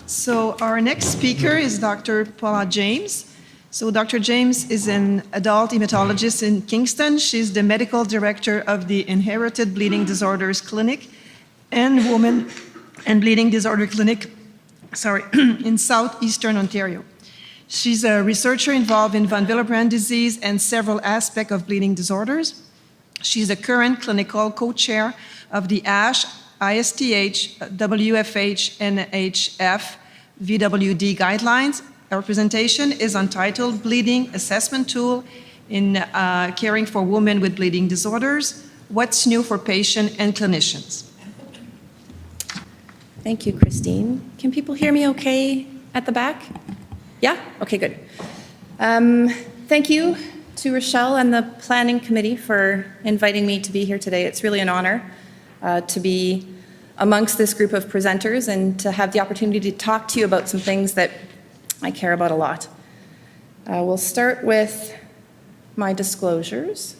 So our next speaker is Dr. Paula James. So Dr. James is an adult hematologist in Kingston. She's the medical director of the Inherited Bleeding Disorders Clinic and Women and Bleeding Disorder Clinic, in southeastern Ontario. She's a researcher involved in von Willebrand disease and several aspects of bleeding disorders. She's a current clinical co-chair of the ASH, ISTH, WFH, NHF, VWD guidelines. Our presentation is entitled Bleeding Assessment Tool in Caring for Women with Bleeding Disorders, What's New for Patients and Clinicians. Thank you, Christine. Can people hear me okay at the back? Yeah? Okay, good. Thank you to Rochelle and the planning committee for inviting me to be here today. It's really an honor to be amongst this group of presenters and to have the opportunity to talk to you about some things that I care about a lot. We'll start with my disclosures.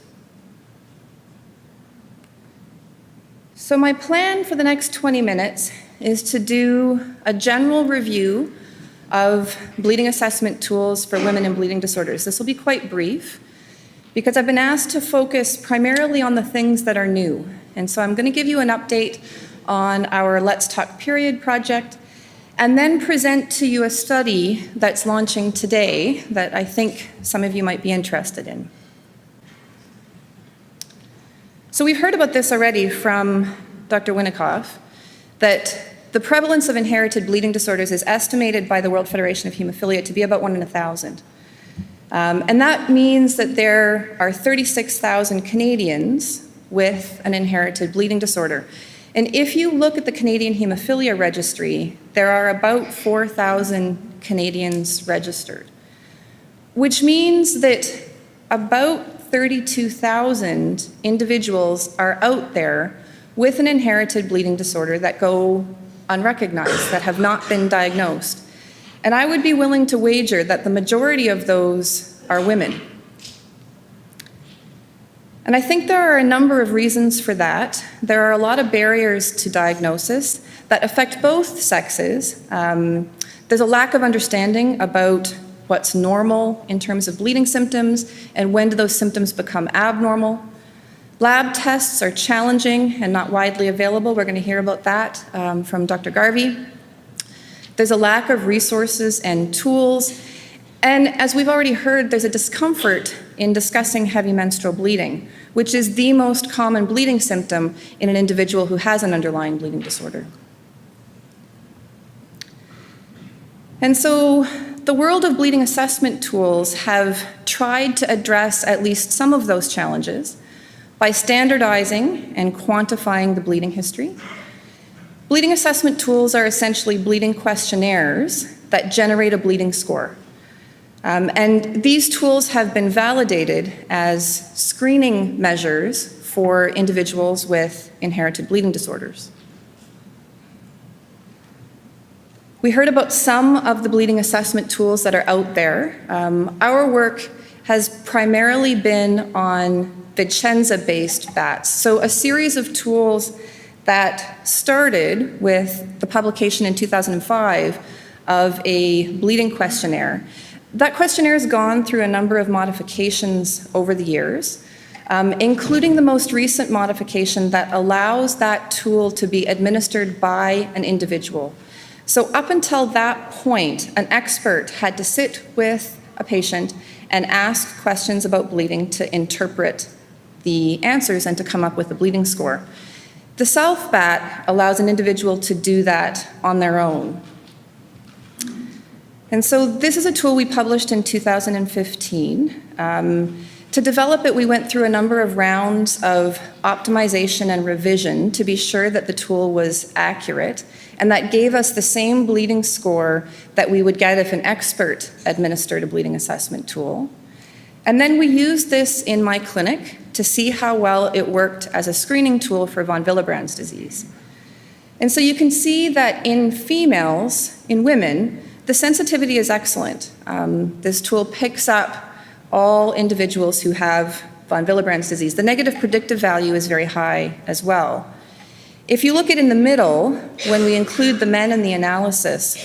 So my plan for the next 20 minutes is to do a general review of bleeding assessment tools for women in bleeding disorders. This will be quite brief because I've been asked to focus primarily on the things that are new. And so I'm going to give you an update on our Let's Talk Period project and then present to you a study that's launching today that I think some of you might be interested in. So we've heard about this already from Dr. Winikoff, that the prevalence of inherited bleeding disorders is estimated by the World Federation of Hemophilia to be about 1 in 1,000. And that means that there are 36,000 Canadians with an inherited bleeding disorder. And if you look at the Canadian Hemophilia Registry, there are about 4,000 Canadians registered, which means that about 32,000 individuals are out there with an inherited bleeding disorder that go unrecognized, that have not been diagnosed. And I would be willing to wager that the majority of those are women. And I think there are a number of reasons for that. There are a lot of barriers to diagnosis that affect both sexes. There's a lack of understanding about what's normal in terms of bleeding symptoms and when do those symptoms become abnormal. Lab tests are challenging and not widely available. We're going to hear about that from Dr. Garvey. There's a lack of resources and tools. And as we've already heard, there's a discomfort in discussing heavy menstrual bleeding, which is the most common bleeding symptom in an individual who has an underlying bleeding disorder. And so the world of bleeding assessment tools have tried to address at least some of those challenges by standardizing and quantifying the bleeding history. Bleeding assessment tools are essentially bleeding questionnaires that generate a bleeding score. And these tools have been validated as screening measures for individuals with inherited bleeding disorders. We heard about some of the bleeding assessment tools that are out there. Our work has primarily been on the Chenzabased bats, so a series of tools that started with the publication in 2005 of a bleeding questionnaire. That questionnaire has gone through a number of modifications over the years, including the most recent modification that allows that tool to be administered by an individual. So up until that point, an expert had to sit with a patient and ask questions about bleeding to interpret the answers and to come up with a bleeding score. The self-BAT allows an individual to do that on their own. And so this is a tool we published in 2015. To develop it, we went through a number of rounds of optimization and revision to be sure that the tool was accurate, and that gave us the same bleeding score that we would get if an expert administered a bleeding assessment tool. And then we used this in my clinic to see how well it worked as a screening tool for von Willebrand's disease. And so you can see that in females, in women, the sensitivity is excellent. This tool picks up all individuals who have von Willebrand's disease. The negative predictive value is very high as well. If you look at in the middle, when we include the men in the analysis,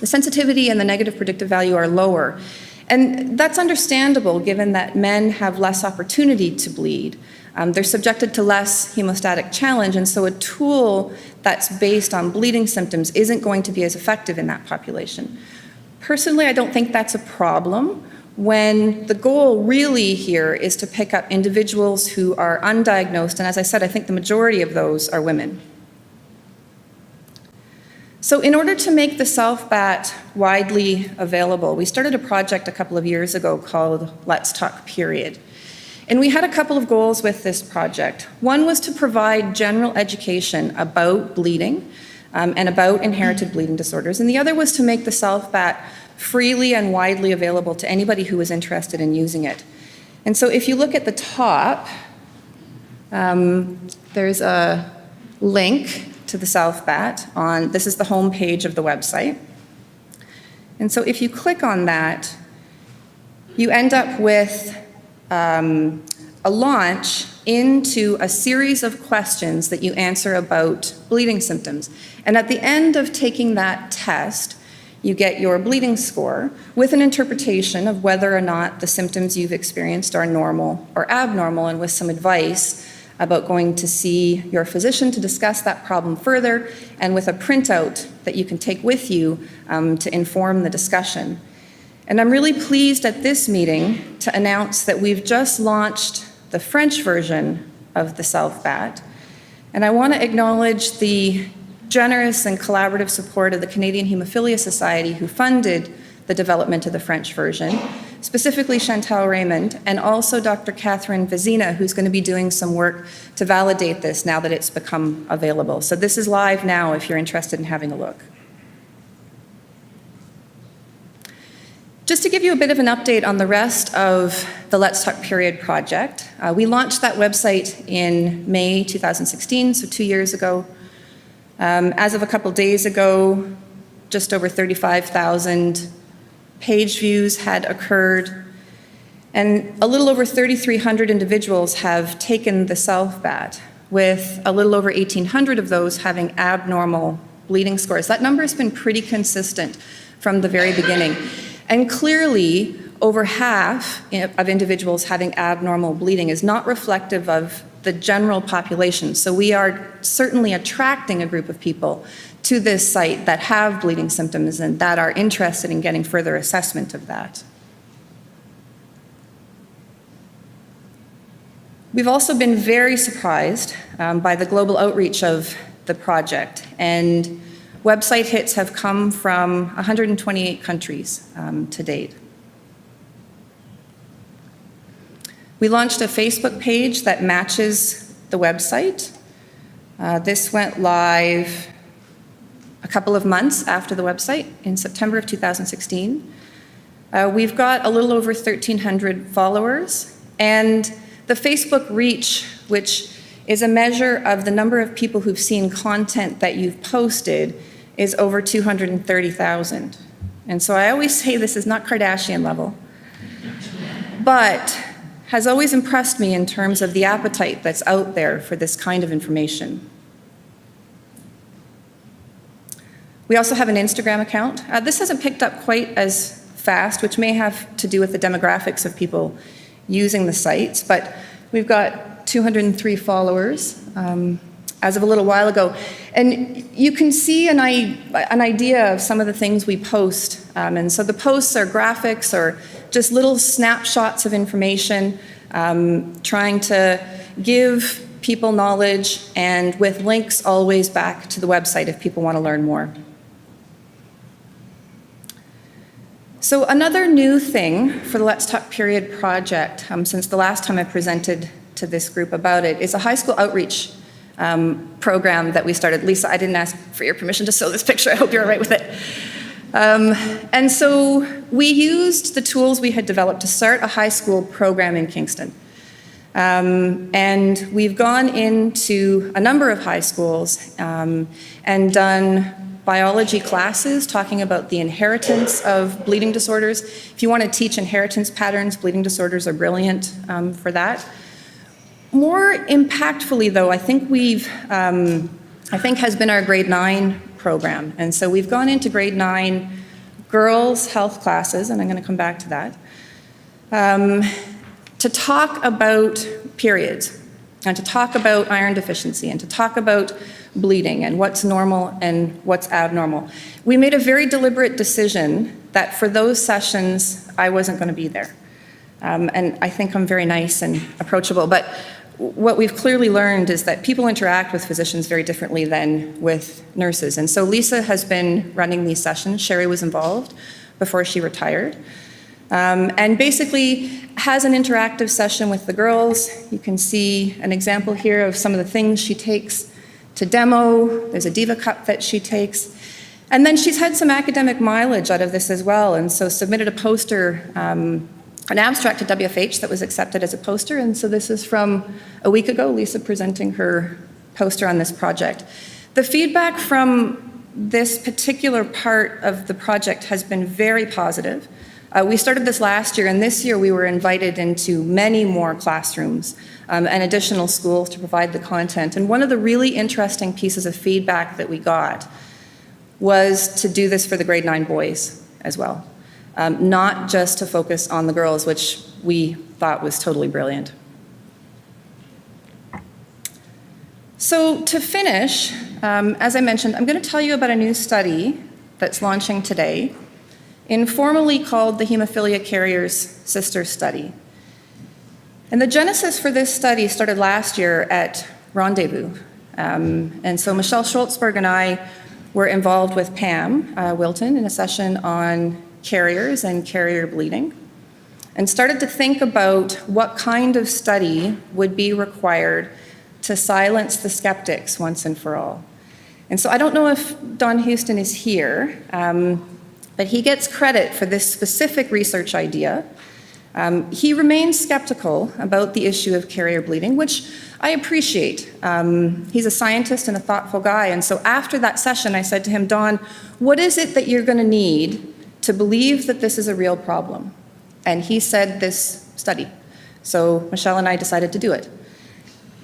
the sensitivity and the negative predictive value are lower. And that's understandable given that men have less opportunity to bleed. They're subjected to less hemostatic challenge, and so a tool that's based on bleeding symptoms isn't going to be as effective in that population. Personally, I don't think that's a problem when the goal really here is to pick up individuals who are undiagnosed, and as I said, I think the majority of those are women. So in order to make the self-BAT widely available, we started a project a couple of years ago called Let's Talk Period. And we had a couple of goals with this project. One was to provide general education about bleeding and about inherited bleeding disorders, and the other was to make the self-BAT freely and widely available to anybody who was interested in using it. And so if you look at the top, there's a link to the self-BAT on, this is the home page of the website. And so if you click on that, you end up with a launch into a series of questions that you answer about bleeding symptoms. And at the end of taking that test, you get your bleeding score with an interpretation of whether or not the symptoms you've experienced are normal or abnormal, and with some advice about going to see your physician to discuss that problem further, and with a printout that you can take with you to inform the discussion. And I'm really pleased at this meeting to announce that we've just launched the French version of the self-BAT. And I want to acknowledge the generous and collaborative support of the Canadian Hemophilia Society, who funded the development of the French version, specifically Chantal Raymond, and also Dr. Catherine Vizina, who's going to be doing some work to validate this now that it's become available. So this is live now if you're interested in having a look. Just to give you a bit of an update on the rest of the Let's Talk Period project, we launched that website in May 2016, so 2 years ago. As of a couple days ago, just over 35,000 page views had occurred, and a little over 3,300 individuals have taken the self-BAT, with a little over 1,800 of those having abnormal bleeding scores. That number has been pretty consistent from the very beginning. And clearly, over half of individuals having abnormal bleeding is not reflective of the general population. So we are certainly attracting a group of people to this site that have bleeding symptoms and that are interested in getting further assessment of that. We've also been very surprised by the global outreach of the project, and website hits have come from 128 countries to date. We launched a Facebook page that matches the website. This went live a couple of months after the website in September of 2016. We've got a little over 1,300 followers, and the Facebook reach, which is a measure of the number of people who've seen content that you've posted, is over 230,000. And so I always say this is not Kardashian level, but has always impressed me in terms of the appetite that's out there for this kind of information. We also have an Instagram account. This hasn't picked up quite as fast, which may have to do with the demographics of people using the sites, but we've got 203 followers as of a little while ago. And you can see an idea of some of the things we post. And so the posts are graphics or just little snapshots of information, trying to give people knowledge, and with links always back to the website if people want to learn more. So another new thing for the Let's Talk Period project, since the last time I presented to this group about it, is a high school outreach program that we started. Lisa, I didn't ask for your permission to show this picture. I hope you're all right with it. And so we used the tools we had developed to start a high school program in Kingston. And we've gone into a number of high schools and done biology classes talking about the inheritance of bleeding disorders. If you want to teach inheritance patterns, bleeding disorders are brilliant for that. More impactfully, though, I think has been our grade 9 program. And so we've gone into grade 9 girls' health classes, and I'm going to come back to that, to talk about periods, and to talk about iron deficiency, and to talk about bleeding and what's normal and what's abnormal. We made a very deliberate decision that for those sessions, I wasn't going to be there. And I think I'm very nice and approachable, but what we've clearly learned is that people interact with physicians very differently than with nurses. And so Lisa has been running these sessions. Sherry was involved before she retired. And basically has an interactive session with the girls. You can see an example here of some of the things she takes to demo. There's a Diva Cup that she takes. And then she's had some academic mileage out of this as well, and so submitted a poster, an abstract to WFH that was accepted as a poster, and so this is from a week ago, Lisa presenting her poster on this project. The feedback from this particular part of the project has been very positive. We started this last year, and this year we were invited into many more classrooms and additional schools to provide the content. And one of the really interesting pieces of feedback that we got was to do this for the grade 9 boys as well, not just to focus on the girls, which we thought was totally brilliant. So to finish, as I mentioned, I'm going to tell you about a new study that's launching today, informally called the Hemophilia Carriers Sister Study. And the genesis for this study started last year at Rendezvous. And so Michelle Schultzberg and I were involved with Pam Wilton in a session on carriers and carrier bleeding, and started to think about what kind of study would be required to silence the skeptics once and for all. And so I don't know if Don Houston is here, but he gets credit for this specific research idea. He remains skeptical about the issue of carrier bleeding, which I appreciate. He's a scientist and a thoughtful guy, and so after that session I said to him, Don, what is it that you're going to need to believe that this is a real problem? And he said this study. So Michelle and I decided to do it.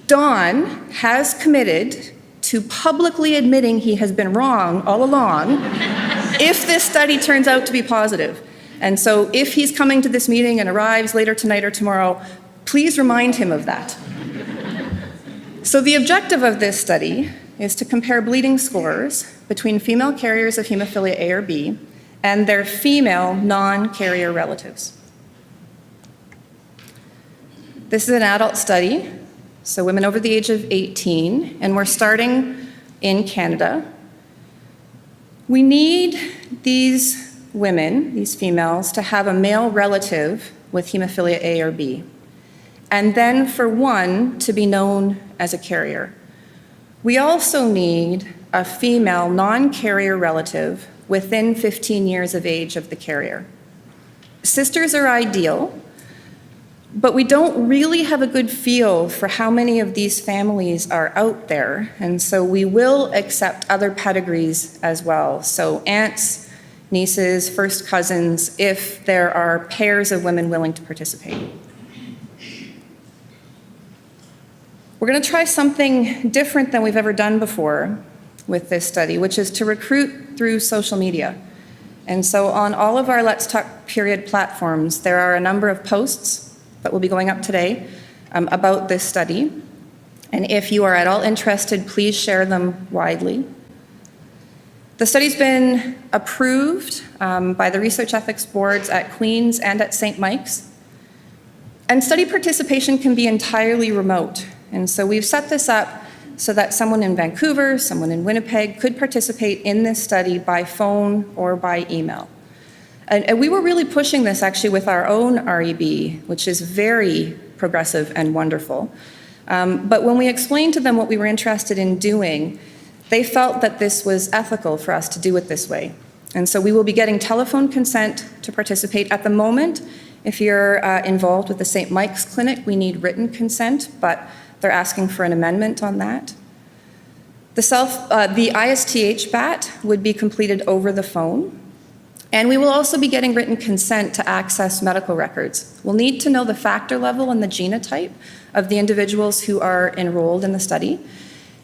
Don has committed to publicly admitting he has been wrong all along if this study turns out to be positive. And so if he's coming to this meeting and arrives later tonight or tomorrow, please remind him of that. So the objective of this study is to compare bleeding scores between female carriers of hemophilia A or B and their female non-carrier relatives. This is an adult study, so women over the age of 18, and we're starting in Canada. We need these women, these females, to have a male relative with hemophilia A or B, and then for one to be known as a carrier. We also need a female non-carrier relative within 15 years of age of the carrier. Sisters are ideal, but we don't really have a good feel for how many of these families are out there, and so we will accept other pedigrees as well. So aunts, nieces, first cousins, if there are pairs of women willing to participate. We're going to try something different than we've ever done before with this study, which is to recruit through social media. And so on all of our Let's Talk Period platforms, there are a number of posts that will be going up today about this study. And if you are at all interested, please share them widely. The study's been approved by the research ethics boards at Queen's and at St. Mike's. And study participation can be entirely remote. And so we've set this up so that someone in Vancouver, someone in Winnipeg could participate in this study by phone or by email. And we were really pushing this actually with our own REB, which is very progressive and wonderful. But when we explained to them what we were interested in doing, they felt that this was ethical for us to do it this way. And so we will be getting telephone consent to participate. At the moment, if you're involved with the St. Mike's Clinic, we need written consent, but they're asking for an amendment on that. The ISTH BAT would be completed over the phone. And we will also be getting written consent to access medical records. We'll need to know the factor level and the genotype of the individuals who are enrolled in the study.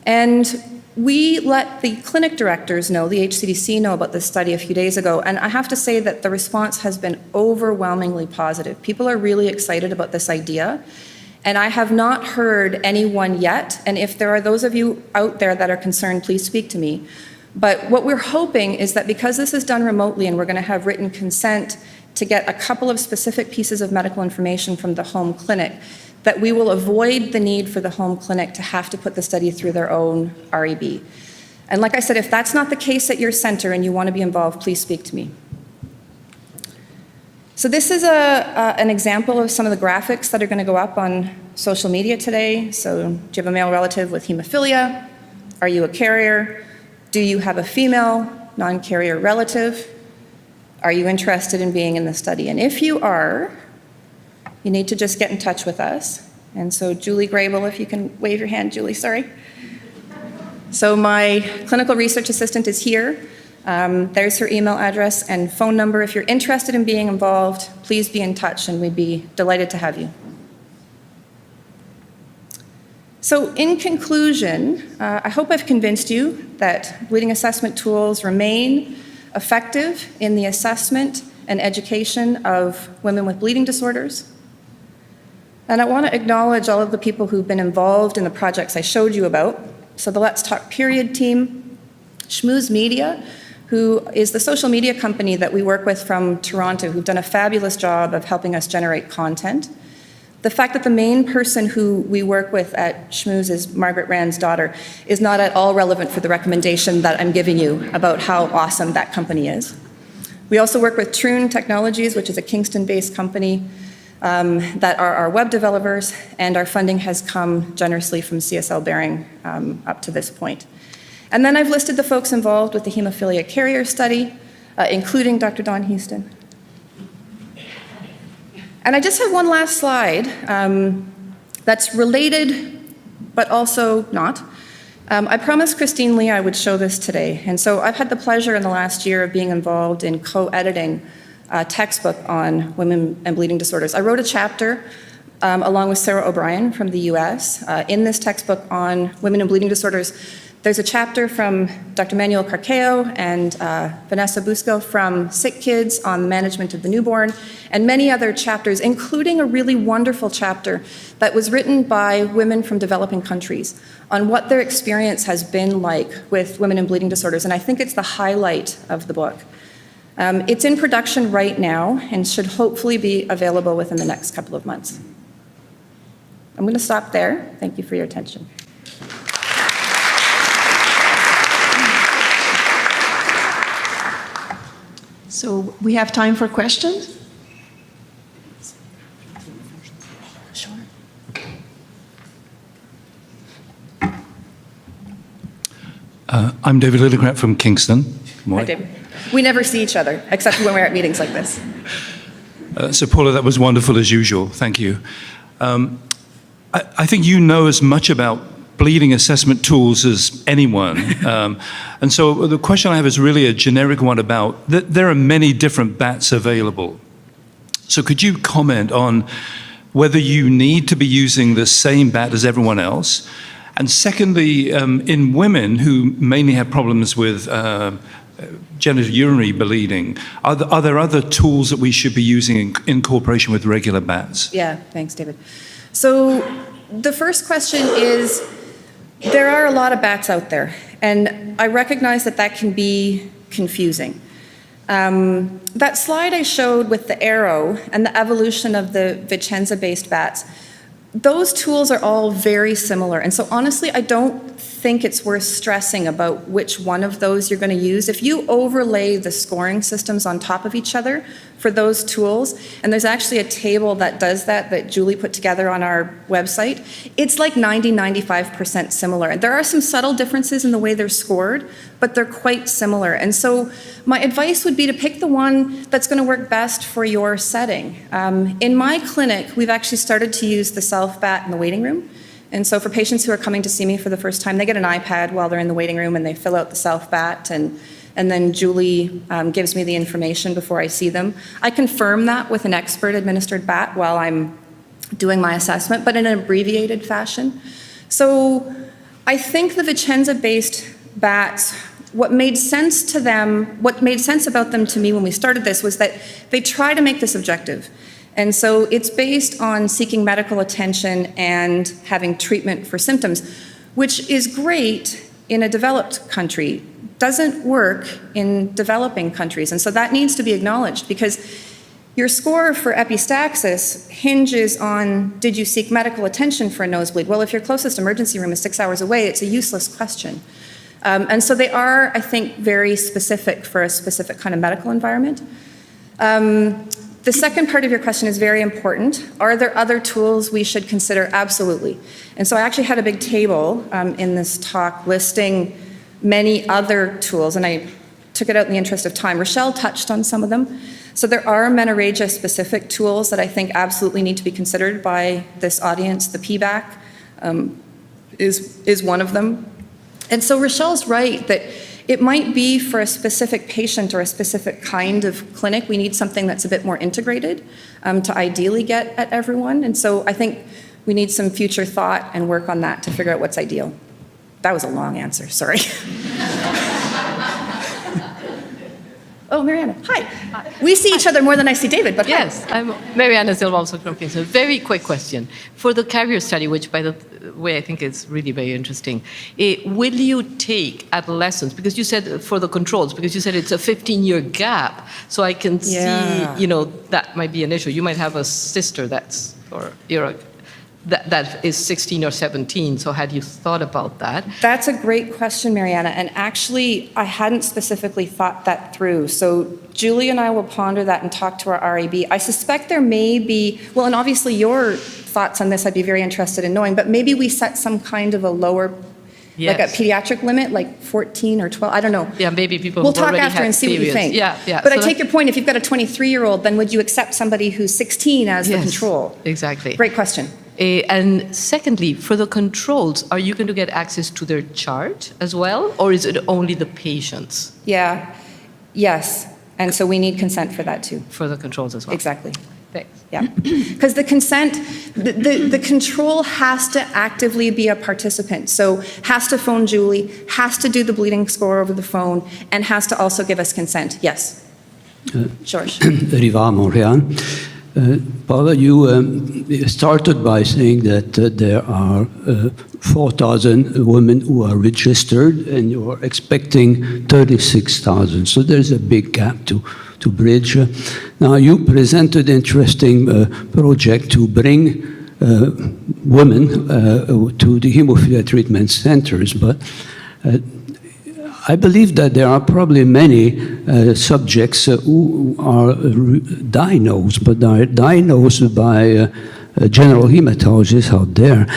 And we let the clinic directors know, the HCDC know about this study a few days ago, and I have to say that the response has been overwhelmingly positive. People are really excited about this idea, and I have not heard anyone yet, and if there are those of you out there that are concerned, please speak to me. But what we're hoping is that because this is done remotely and we're going to have written consent to get a couple of specific pieces of medical information from the home clinic, that we will avoid the need for the home clinic to have to put the study through their own REB. And like I said, if that's not the case at your center and you want to be involved, please speak to me. So this is an example of some of the graphics that are going to go up on social media today. So do you have a male relative with hemophilia? Are you a carrier? Do you have a female non-carrier relative? Are you interested in being in the study? And if you are, you need to just get in touch with us. And so Julie Grable, if you can wave your hand, Julie, sorry. So my clinical research assistant is here. There's her email address and phone number. If you're interested in being involved, please be in touch and we'd be delighted to have you. So in conclusion, I hope I've convinced you that bleeding assessment tools remain effective in the assessment and education of women with bleeding disorders. And I want to acknowledge all of the people who've been involved in the projects I showed you about. So the Let's Talk Period team, Schmooze Media, who is the social media company that we work with from Toronto, who've done a fabulous job of helping us generate content. The fact that the main person who we work with at Schmooze is Margaret Rand's daughter is not at all relevant for the recommendation that I'm giving you about how awesome that company is. We also work with Troon Technologies, which is a Kingston-based company that are our web developers, and our funding has come generously from CSL Behring up to this point. And then I've listed the folks involved with the hemophilia carrier study, including Dr. Dawn Houston. And I just have one last slide that's related, but also not. I promised Christine Lee I would show this today. And so I've had the pleasure in the last year of being involved in co-editing a textbook on women and bleeding disorders. I wrote a chapter along with Sarah O'Brien from the US in this textbook on women and bleeding disorders. There's a chapter from Dr. Manuel Carqueo and Vanessa Busco from Sick Kids on the management of the newborn, and many other chapters, including a really wonderful chapter that was written by women from developing countries on what their experience has been like with women and bleeding disorders, and I think it's the highlight of the book. It's in production right now and should hopefully be available within the next couple of months. I'm going to stop there. Thank you for your attention. So we have time for questions? Sure. I'm David Lilligrat from Kingston. Hi, David. We never see each other, except when we're at meetings like this. So Paula, that was wonderful as usual. Thank you. I think you know as much about bleeding assessment tools as anyone. And so the question I have is really a generic one about, there are many different BATs available. So could you comment on whether you need to be using the same BAT as everyone else? And secondly, in women who mainly have problems with genitourinary bleeding, are there other tools that we should be using in cooperation with regular BATs? Yeah, thanks, David. So the first question is, there are a lot of BATs out there, and I recognize that that can be confusing. That slide I showed with the arrow and the evolution of the Chenzabased BATs, those tools are all very similar. And so honestly, I don't think it's worth stressing about which one of those you're going to use. If you overlay the scoring systems on top of each other for those tools, and there's actually a table that does that Julie put together on our website, it's like 90–95% similar. And there are some subtle differences in the way they're scored, but they're quite similar. And so my advice would be to pick the one that's going to work best for your setting. In my clinic, we've actually started to use the self-BAT in the waiting room. And so for patients who are coming to see me for the first time, they get an iPad while they're in the waiting room and they fill out the self-BAT, and then Julie gives me the information before I see them. I confirm that with an expert-administered BAT while I'm doing my assessment, but in an abbreviated fashion. So I think the Chenzabased bats, what made sense about them to me when we started this was that they try to make this objective. And so it's based on seeking medical attention and having treatment for symptoms, which is great in a developed country, doesn't work in developing countries. And so that needs to be acknowledged, because your score for epistaxis hinges on, did you seek medical attention for a nosebleed? Well, if your closest emergency room is 6 hours away, it's a useless question. And so they are, I think, very specific for a specific kind of medical environment. The second part of your question is very important. Are there other tools we should consider? Absolutely. And so I actually had a big table in this talk listing many other tools, and I took it out in the interest of time. Rochelle touched on some of them. So there are menorrhagia-specific tools that I think absolutely need to be considered by this audience. The PBAC is one of them. And so Rochelle's right that it might be for a specific patient or a specific kind of clinic. We need something that's a bit more integrated to ideally get at everyone. And so I think we need some future thought and work on that to figure out what's ideal. That was a long answer, sorry. Oh, Mariana, hi. We see each other more than I see David, but yes, hi. I'm Mariana Silva, also from Kingston. Very quick question. For the carrier study, which by the way I think is really very interesting, will you take adolescents, because you said for the controls, because you said it's a 15-year gap, so I can see, that might be an issue. You might have a sister that is 16 or 17, so had you thought about that? That's a great question, Mariana, and actually I hadn't specifically thought that through. So Julie and I will ponder that and talk to our RAB. I suspect there may be, well, and obviously your thoughts on this I'd be very interested in knowing, but maybe we set some kind of a lower, yes, like a pediatric limit, like 14 or 12, I don't know. Yeah, maybe people we'll who've talk already after had and see what you think. Yeah. But So I take your point, if you've got a 23-year-old, then would you accept somebody who's 16 as the control? Exactly. Great question. And secondly, for the controls, are you going to get access to their chart as well, or is it only the patients? Yeah, yes, and so we need consent for that too. For the controls as well. Exactly. Thanks. Yeah, because the consent, the control has to actively be a participant. So has to phone Julie, has to do the bleeding score over the phone, and has to also give us consent. Yes. George. Riva, Montreal. Paula, you started by saying that there are 4,000 women who are registered and you are expecting 36,000. So there's a big gap to bridge. Now, you presented an interesting project to bring women to the hemophilia treatment centers, but I believe that there are probably many subjects who are diagnosed, but are diagnosed by general hematologists out there.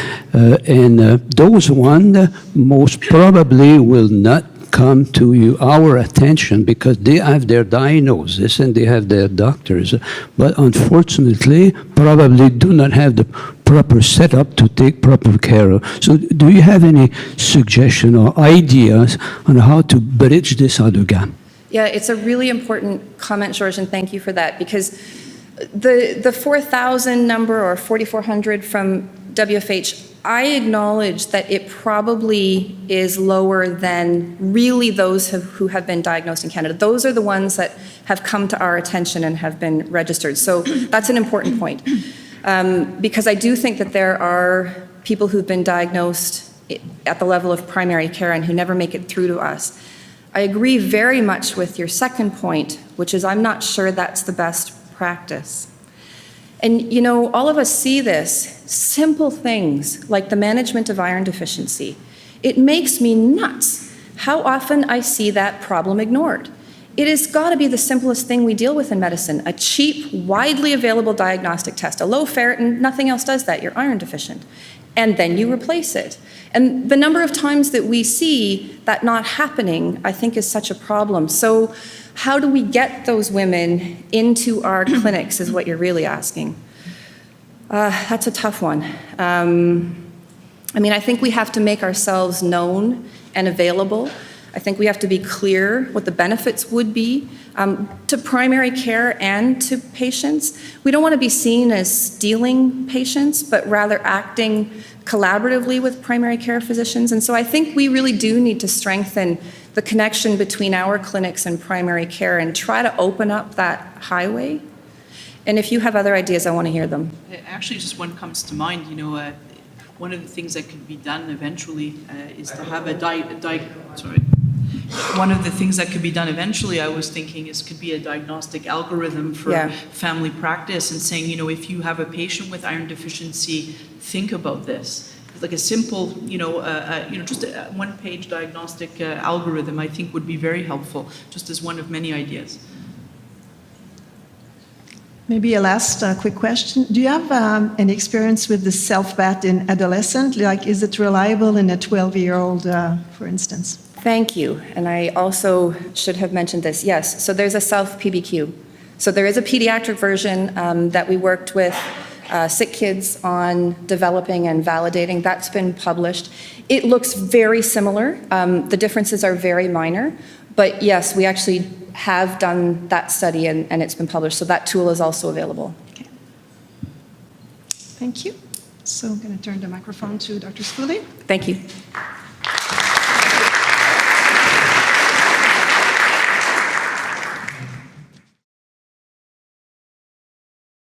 And those ones most probably will not come to our attention because they have their diagnosis and they have their doctors, but unfortunately probably do not have the proper setup to take proper care of. So do you have any suggestion or ideas on how to bridge this other gap? Yeah, it's a really important comment, George, and thank you for that, because the 4,000 number or 4,400 from WFH, I acknowledge that it probably is lower than really those who have been diagnosed in Canada. Those are the ones that have come to our attention and have been registered. So that's an important point. Because I do think that there are people who've been diagnosed at the level of primary care and who never make it through to us. I agree very much with your second point, which is I'm not sure that's the best practice. And you know, all of us see this, simple things like the management of iron deficiency. It makes me nuts how often I see that problem ignored. It has got to be the simplest thing we deal with in medicine, a cheap, widely available diagnostic test, a low ferritin, nothing else does that, you're iron deficient. And then you replace it. And the number of times that we see that not happening, I think is such a problem. So how do we get those women into our clinics is what you're really asking. That's a tough one. I mean, I think we have to make ourselves known and available. I think we have to be clear what the benefits would be to primary care and to patients. We don't want to be seen as stealing patients, but rather acting collaboratively with primary care physicians. And so I think we really do need to strengthen the connection between our clinics and primary care and try to open up that highway. And if you have other ideas, I want to hear them. Actually, just one comes to mind. One of the things that could be done eventually is to have One of the things that could be done eventually, I was thinking, could be a diagnostic algorithm for family practice and saying, if you have a patient with iron deficiency, think about this. Like a simple, just a one-page diagnostic algorithm, I think would be very helpful, just as one of many ideas. Maybe a last quick question. Do you have any experience with the self-bath in adolescent? Like, is it reliable in a 12-year-old, for instance? Thank you. And I also should have mentioned this. Yes, so there's a self-PBQ. So there is a pediatric version that we worked with sick kids on developing and validating. That's been published. It looks very similar. The differences are very minor. But yes, we actually have done that study and it's been published. So that tool is also available. Okay. Thank you. So I'm going to turn the microphone to Dr. Schooley. Thank you.